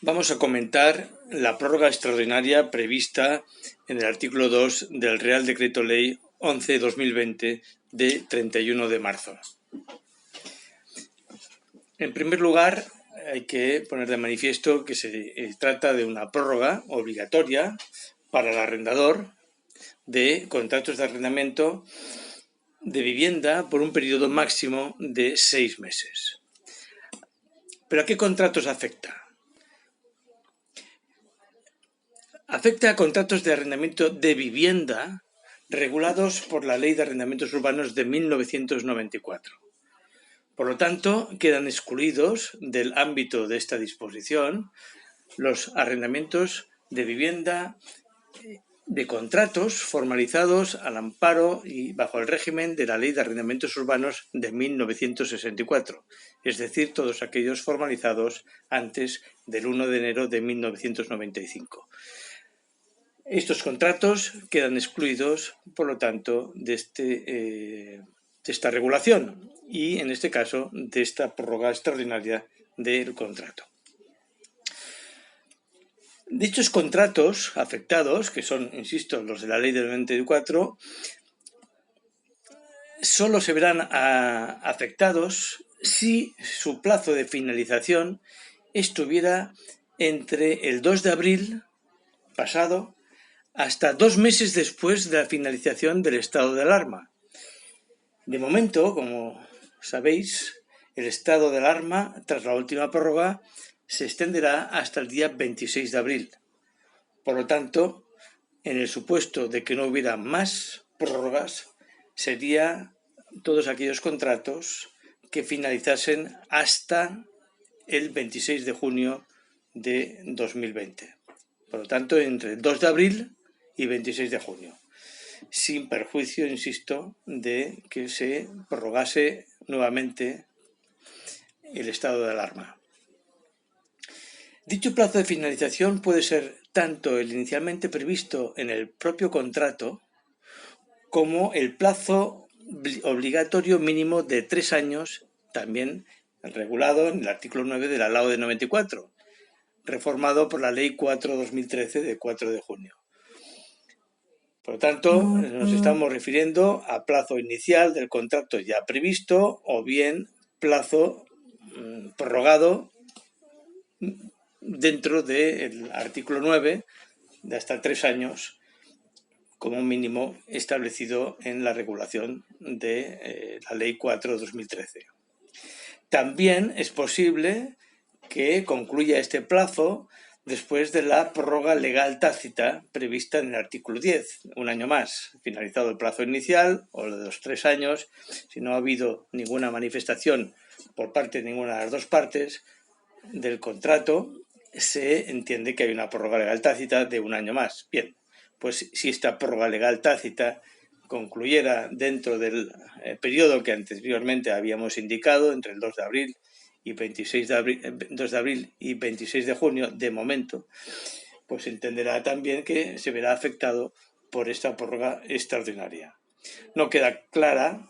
Vamos a comentar la prórroga extraordinaria prevista en el artículo 2 del Real Decreto Ley 11/2020 de 31 de marzo. En primer lugar, hay que poner de manifiesto que se trata de una prórroga obligatoria para el arrendador de contratos de arrendamiento de vivienda por un periodo máximo de 6 meses. ¿Pero a qué contratos afecta? Afecta a contratos de arrendamiento de vivienda regulados por la Ley de Arrendamientos Urbanos de 1994. Por lo tanto, quedan excluidos del ámbito de esta disposición los arrendamientos de vivienda de contratos formalizados al amparo y bajo el régimen de la Ley de Arrendamientos Urbanos de 1964, es decir, todos aquellos formalizados antes del 1 de enero de 1995. Estos contratos quedan excluidos, por lo tanto, de esta regulación y, en este caso, de esta prórroga extraordinaria del contrato. Dichos contratos afectados, que son, insisto, los de la Ley del 94, solo se verán afectados si su plazo de finalización estuviera entre el 2 de abril pasado hasta 2 meses después de la finalización del estado de alarma. De momento, como sabéis, el estado de alarma, tras la última prórroga, se extenderá hasta el día 26 de abril. Por lo tanto, en el supuesto de que no hubiera más prórrogas, serían todos aquellos contratos que finalizasen hasta el 26 de junio de 2020. Por lo tanto, entre el 2 de abril y 26 de junio, sin perjuicio, insisto, de que se prorrogase nuevamente el estado de alarma. Dicho plazo de finalización puede ser tanto el inicialmente previsto en el propio contrato como el plazo obligatorio mínimo de 3 años, también regulado en el artículo 9 de la LAO de 94, reformado por la Ley 4/2013 de 4 de junio. Por lo tanto, nos estamos refiriendo a plazo inicial del contrato ya previsto o bien plazo prorrogado dentro del artículo 9 de hasta 3 años como mínimo establecido en la regulación de la Ley 4/2013. También es posible que concluya este plazo después de la prórroga legal tácita prevista en el artículo 10, un año más, finalizado el plazo inicial o de los 3 años, si no ha habido ninguna manifestación por parte de ninguna de las dos partes del contrato, se entiende que hay una prórroga legal tácita de un año más. Bien, pues si esta prórroga legal tácita concluyera dentro del periodo que anteriormente habíamos indicado, entre el 2 de abril y 2 de abril y 26 de junio, de momento, pues entenderá también que se verá afectado por esta prórroga extraordinaria. No queda clara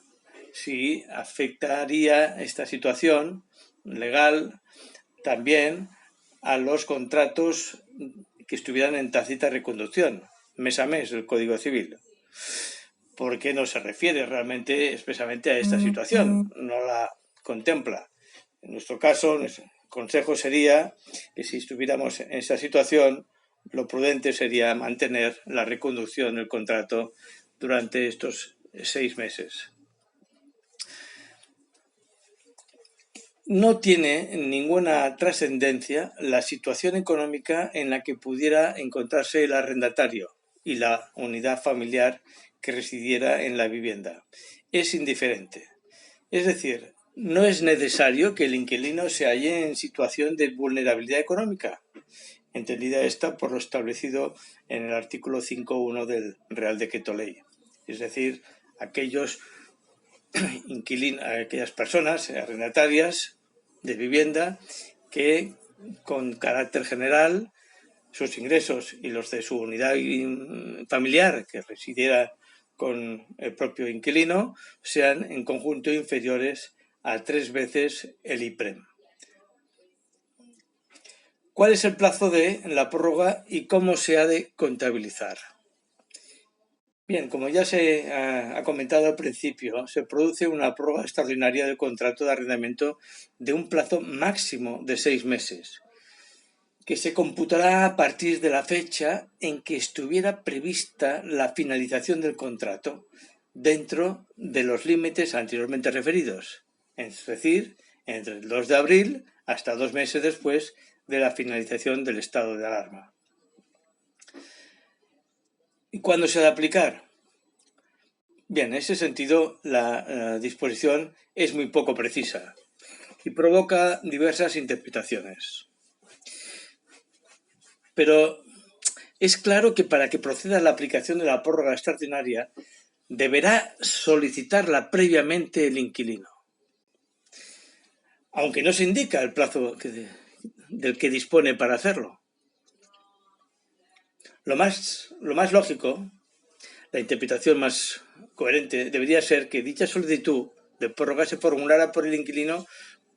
si afectaría esta situación legal también a los contratos que estuvieran en tácita reconducción, mes a mes, del Código Civil, porque no se refiere realmente expresamente a esta situación, no la contempla. En nuestro caso, el consejo sería que si estuviéramos en esa situación, lo prudente sería mantener la reconducción del contrato durante estos 6 meses. No tiene ninguna trascendencia la situación económica en la que pudiera encontrarse el arrendatario y la unidad familiar que residiera en la vivienda. Es indiferente. Es decir, no es necesario que el inquilino se halle en situación de vulnerabilidad económica, entendida esta por lo establecido en el artículo 5.1 del Real Decreto Ley. Es decir, aquellas personas arrendatarias de vivienda que, con carácter general, sus ingresos y los de su unidad familiar que residiera con el propio inquilino sean en conjunto inferiores a 3 veces el IPREM. ¿Cuál es el plazo de la prórroga y cómo se ha de contabilizar? Bien, como ya se ha comentado al principio, se produce una prórroga extraordinaria del contrato de arrendamiento de un plazo máximo de 6 meses, que se computará a partir de la fecha en que estuviera prevista la finalización del contrato, dentro de los límites anteriormente referidos, es decir, entre el 2 de abril hasta 2 meses después de la finalización del estado de alarma. ¿Y cuándo se ha de aplicar? Bien, en ese sentido, la disposición es muy poco precisa y provoca diversas interpretaciones. Pero es claro que para que proceda la aplicación de la prórroga extraordinaria, deberá solicitarla previamente el inquilino, aunque no se indica el plazo del que dispone para hacerlo. Lo más lógico, la interpretación más coherente, debería ser que dicha solicitud de prórroga se formulara por el inquilino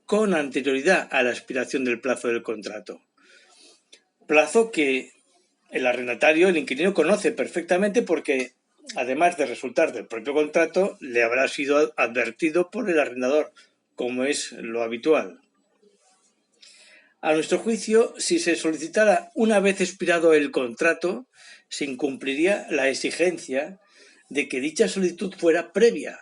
con anterioridad a la expiración del plazo del contrato. Plazo que el arrendatario, el inquilino, conoce perfectamente porque, además de resultar del propio contrato, le habrá sido advertido por el arrendador, como es lo habitual. A nuestro juicio, si se solicitara una vez expirado el contrato, se incumpliría la exigencia de que dicha solicitud fuera previa,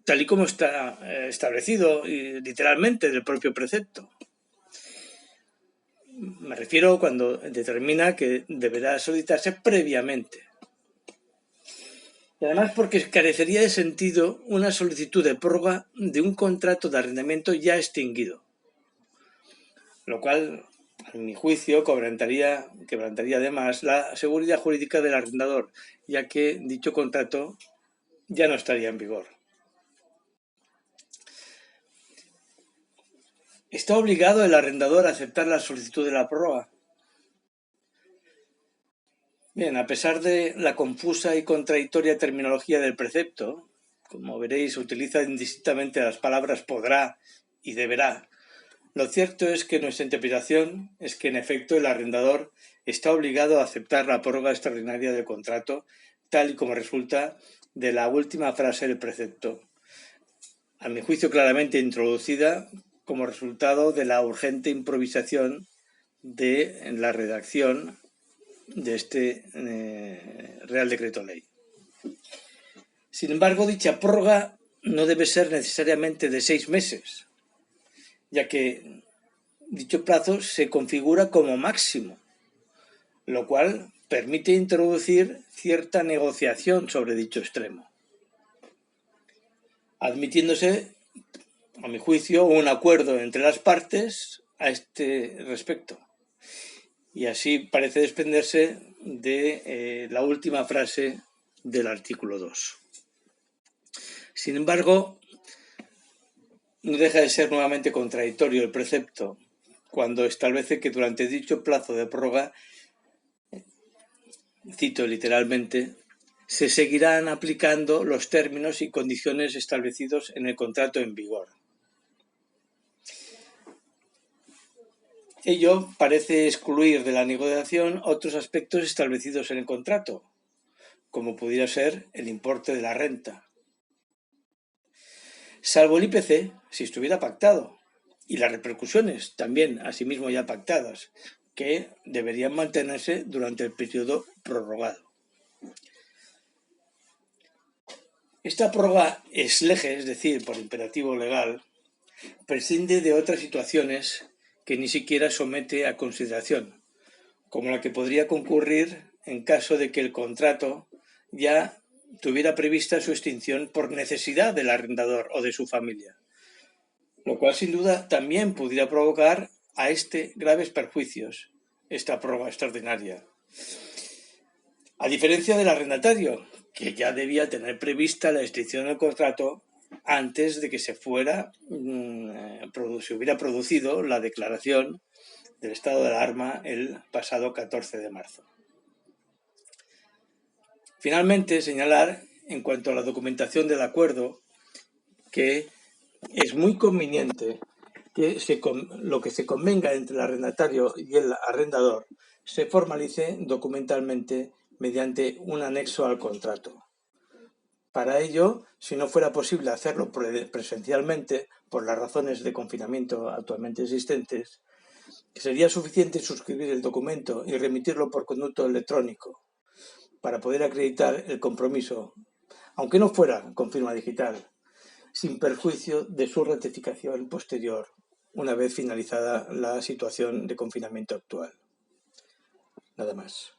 tal y como está establecido literalmente del propio precepto. Me refiero cuando determina que deberá solicitarse previamente. Y además porque carecería de sentido una solicitud de prórroga de un contrato de arrendamiento ya extinguido, lo cual, a mi juicio, quebrantaría además la seguridad jurídica del arrendador, ya que dicho contrato ya no estaría en vigor. ¿Está obligado el arrendador a aceptar la solicitud de la prórroga? Bien, a pesar de la confusa y contradictoria terminología del precepto, como veréis, utiliza indistintamente las palabras podrá y deberá. Lo cierto es que nuestra interpretación es que, en efecto, el arrendador está obligado a aceptar la prórroga extraordinaria del contrato, tal y como resulta de la última frase del precepto, a mi juicio claramente introducida como resultado de la urgente improvisación de la redacción de este Real Decreto Ley. Sin embargo, dicha prórroga no debe ser necesariamente de 6 meses, ya que dicho plazo se configura como máximo, lo cual permite introducir cierta negociación sobre dicho extremo, admitiéndose, a mi juicio, un acuerdo entre las partes a este respecto. Y así parece desprenderse de la última frase del artículo 2. Sin embargo, no deja de ser nuevamente contradictorio el precepto cuando establece que durante dicho plazo de prórroga, cito literalmente, se seguirán aplicando los términos y condiciones establecidos en el contrato en vigor. Ello parece excluir de la negociación otros aspectos establecidos en el contrato, como pudiera ser el importe de la renta. Salvo el IPC, si estuviera pactado, y las repercusiones también, asimismo ya pactadas, que deberían mantenerse durante el periodo prorrogado. Esta prórroga ex lege, es decir, por imperativo legal, prescinde de otras situaciones que ni siquiera somete a consideración, como la que podría concurrir en caso de que el contrato ya tuviera prevista su extinción por necesidad del arrendador o de su familia, lo cual sin duda también pudiera provocar a graves perjuicios, esta prórroga extraordinaria. A diferencia del arrendatario, que ya debía tener prevista la extinción del contrato antes de que se hubiera producido la declaración del estado de alarma el pasado 14 de marzo. Finalmente, señalar, en cuanto a la documentación del acuerdo, que es muy conveniente lo que se convenga entre el arrendatario y el arrendador se formalice documentalmente mediante un anexo al contrato. Para ello, si no fuera posible hacerlo presencialmente, por las razones de confinamiento actualmente existentes, sería suficiente suscribir el documento y remitirlo por conducto electrónico para poder acreditar el compromiso, aunque no fuera con firma digital, sin perjuicio de su ratificación posterior, una vez finalizada la situación de confinamiento actual. Nada más.